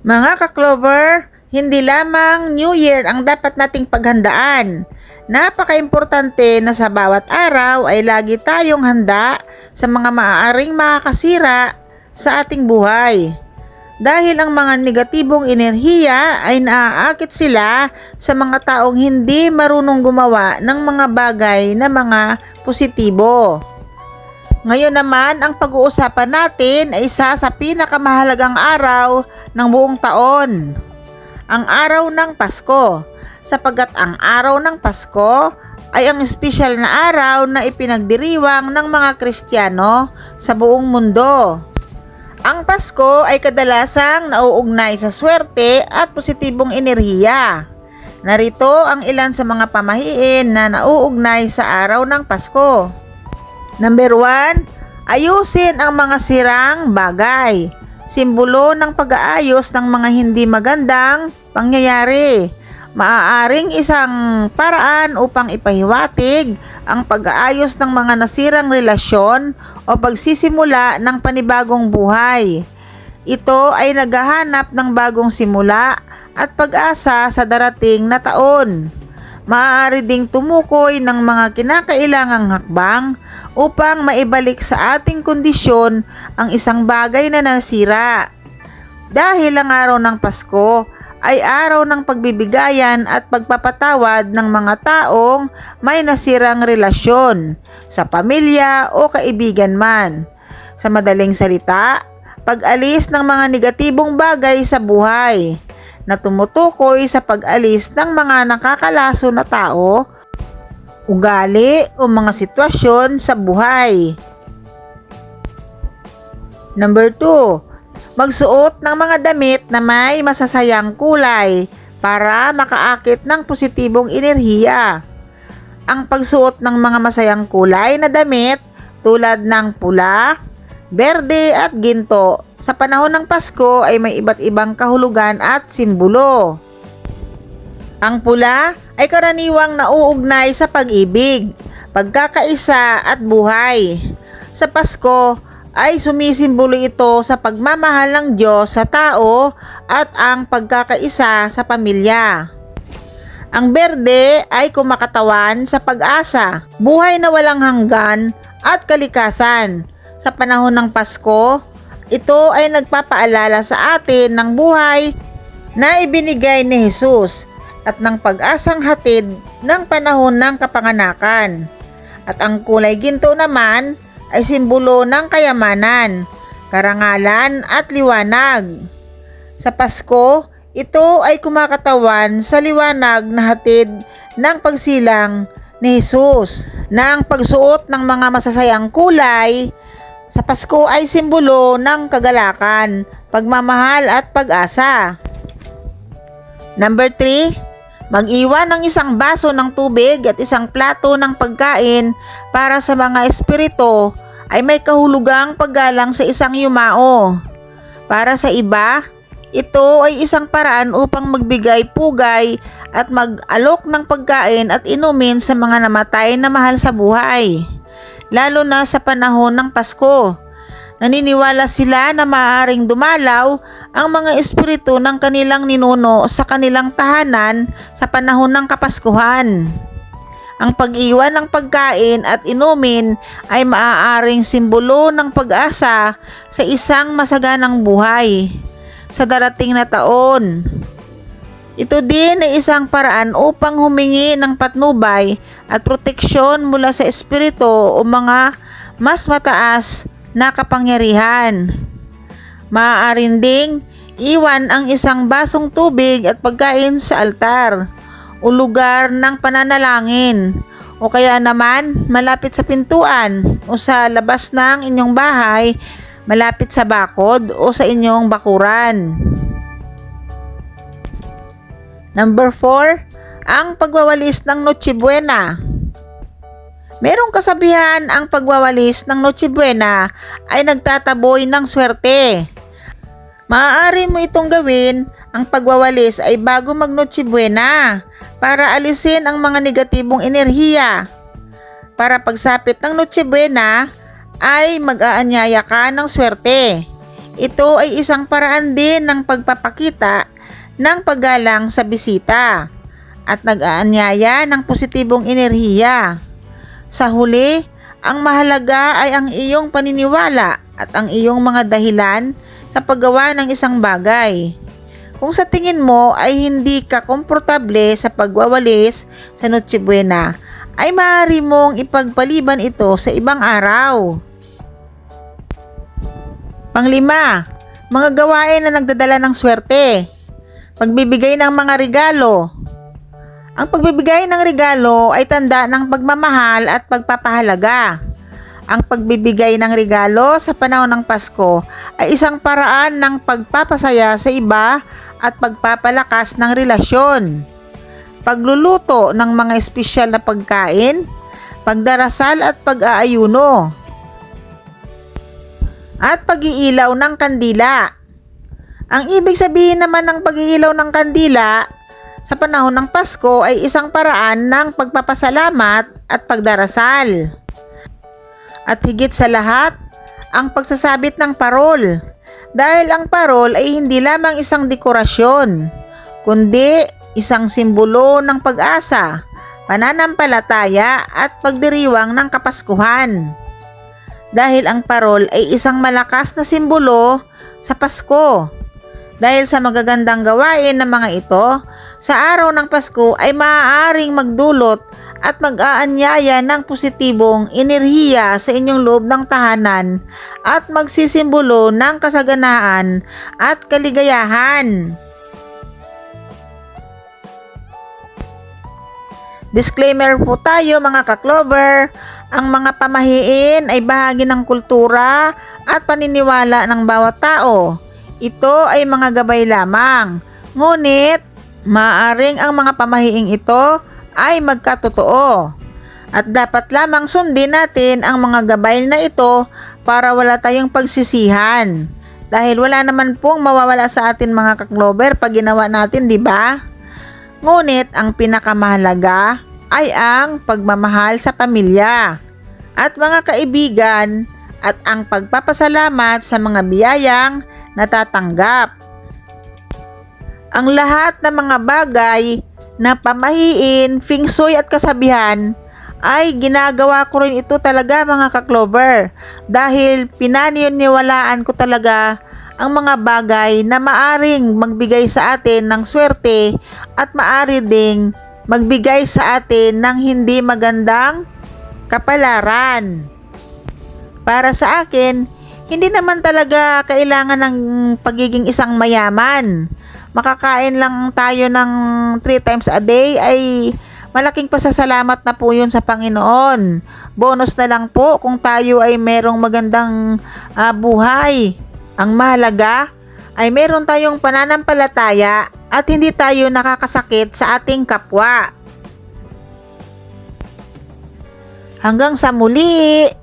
Mga ka-Clover, hindi lamang New Year ang dapat nating paghandaan. Napaka-importante na sa bawat araw ay lagi tayong handa sa mga maaaring makakasira sa ating buhay. Dahil ang mga negatibong enerhiya ay naaakit sila sa mga taong hindi marunong gumawa ng mga bagay na mga positibo. Ngayon naman, ang pag-uusapan natin ay isa sa pinakamahalagang araw ng buong taon, ang araw ng Pasko, sapagkat ang araw ng Pasko ay ang espesyal na araw na ipinagdiriwang ng mga Kristiyano sa buong mundo. Ang Pasko ay kadalasang nauugnay sa swerte at positibong enerhiya. Narito ang ilan sa mga pamahiin na nauugnay sa araw ng Pasko. Number 1, ayusin ang mga sirang bagay. Simbolo ng pag-aayos ng mga hindi magandang pangyayari. Maaaring isang paraan upang ipahiwatig ang pag-aayos ng mga nasirang relasyon o pagsisimula ng panibagong buhay. Ito ay naghahanap ng bagong simula at pag-asa sa darating na taon. Maaari ding tumukoy ng mga kinakailangang hakbang upang maibalik sa ating kondisyon ang isang bagay na nasira. Dahil ang araw ng Pasko ay araw ng pagbibigayan at pagpapatawad ng mga taong may nasirang relasyon sa pamilya o kaibigan man. Sa madaling salita, pag-alis ng mga negatibong bagay sa buhay na tumutukoy sa pag-alis ng mga nakakalaso na tao, ugali o mga sitwasyon sa buhay. Number 2, magsuot ng mga damit na may masasayang kulay para makaakit ng positibong enerhiya. Ang pagsuot ng mga masayang kulay na damit tulad ng pula, berde at ginto sa panahon ng Pasko ay may iba't ibang kahulugan at simbolo. Ang pula ay karaniwang nauugnay sa pag-ibig, pagkakaisa at buhay. Sa Pasko ay sumisimbolo ito sa pagmamahal ng Diyos sa tao at ang pagkakaisa sa pamilya. Ang berde ay kumakatawan sa pag-asa, buhay na walang hanggan at kalikasan. Sa panahon ng Pasko, ito ay nagpapaalala sa atin ng buhay na ibinigay ni Jesus at ng pag-asang hatid ng panahon ng kapanganakan. At ang kulay ginto naman ay simbolo ng kayamanan, karangalan at liwanag. Sa Pasko, ito ay kumakatawan sa liwanag na hatid ng pagsilang ni Jesus, na ang pagsuot ng mga masasayang kulay sa Pasko ay simbolo ng kagalakan, pagmamahal at pag-asa. Number 3, mag-iwan ng isang baso ng tubig at isang plato ng pagkain para sa mga espiritu ay may kahulugang paggalang sa isang yumao. Para sa iba, ito ay isang paraan upang magbigay pugay at mag-alok ng pagkain at inumin sa mga namatay na mahal sa buhay, lalo na sa panahon ng Pasko. Naniniwala sila na maaaring dumalaw ang mga espiritu ng kanilang ninuno sa kanilang tahanan sa panahon ng Kapaskuhan. Ang pag-iwan ng pagkain at inumin ay maaaring simbolo ng pag-asa sa isang masaganang buhay sa darating na taon. Ito din ay isang paraan upang humingi ng patnubay at proteksyon mula sa espiritu o mga mas mataas na kapangyarihan. Maaaring ding iwan ang isang basong tubig at pagkain sa altar o lugar ng pananalangin, o kaya naman malapit sa pintuan o sa labas ng inyong bahay, malapit sa bakod o sa inyong bakuran. Number 4, ang pagwawalis ng Noche Buena. Merong kasabihan ang pagwawalis ng Noche Buena ay nagtataboy ng swerte. Maaari mo itong gawin, ang pagwawalis ay bago mag Noche Buena para alisin ang mga negatibong enerhiya. Para pagsapit ng Noche Buena ay mag-aanyaya ka ng swerte. Ito ay isang paraan din ng pagpapakita ng paggalang sa bisita at nag-aanyaya ng positibong enerhiya. Sa huli, ang mahalaga ay ang iyong paniniwala at ang iyong mga dahilan sa paggawa ng isang bagay. Kung sa tingin mo ay hindi ka komportable sa pagwawalis sa Noche Buena, ay maaari mong ipagpaliban ito sa ibang araw. Panglima, mga gawain na nagdadala ng swerte. Pagbibigay ng mga regalo. Ang pagbibigay ng regalo ay tanda ng pagmamahal at pagpapahalaga. Ang pagbibigay ng regalo sa panahon ng Pasko ay isang paraan ng pagpapasaya sa iba at pagpapalakas ng relasyon. Pagluluto ng mga espesyal na pagkain, pagdarasal at pag-aayuno. At pag-iilaw ng kandila. Ang ibig sabihin naman ng pag-iilaw ng kandila sa panahon ng Pasko ay isang paraan ng pagpapasalamat at pagdarasal. At higit sa lahat, ang pagsasabit ng parol. Dahil ang parol ay hindi lamang isang dekorasyon, kundi isang simbolo ng pag-asa, pananampalataya at pagdiriwang ng Kapaskuhan. Dahil ang parol ay isang malakas na simbolo sa Pasko. Dahil sa magagandang gawain ng mga ito, sa araw ng Pasko ay maaaring magdulot at mag-aanyaya ng positibong enerhiya sa inyong loob ng tahanan at magsisimbolo ng kasaganaan at kaligayahan. Disclaimer po tayo mga ka-Clover, ang mga pamahiin ay bahagi ng kultura at paniniwala ng bawat tao. Ito ay mga gabay lamang, ngunit maaaring ang mga pamahiing ito ay magkatotoo. At dapat lamang sundin natin ang mga gabay na ito para wala tayong pagsisihan. Dahil wala naman pong mawawala sa atin mga ka-Clover pag ginawa natin, di ba? Ngunit ang pinakamahalaga ay ang pagmamahal sa pamilya at mga kaibigan at ang pagpapasalamat sa mga biyayang natatanggap. Ang lahat ng mga bagay na pamahiin, feng shui at kasabihan ay ginagawa ko rin ito talaga mga ka-Clover dahil pinaniniwalaan ko talaga ang mga bagay na maaring magbigay sa atin ng swerte at maari ding magbigay sa atin ng hindi magandang kapalaran. Para sa akin, hindi naman talaga kailangan ng pagiging isang mayaman. Makakain lang tayo ng 3 times a day ay malaking pasasalamat na po yun sa Panginoon. Bonus na lang po kung tayo ay merong magandang buhay. Ang mahalaga ay meron tayong pananampalataya at hindi tayo nakakasakit sa ating kapwa. Hanggang sa muli!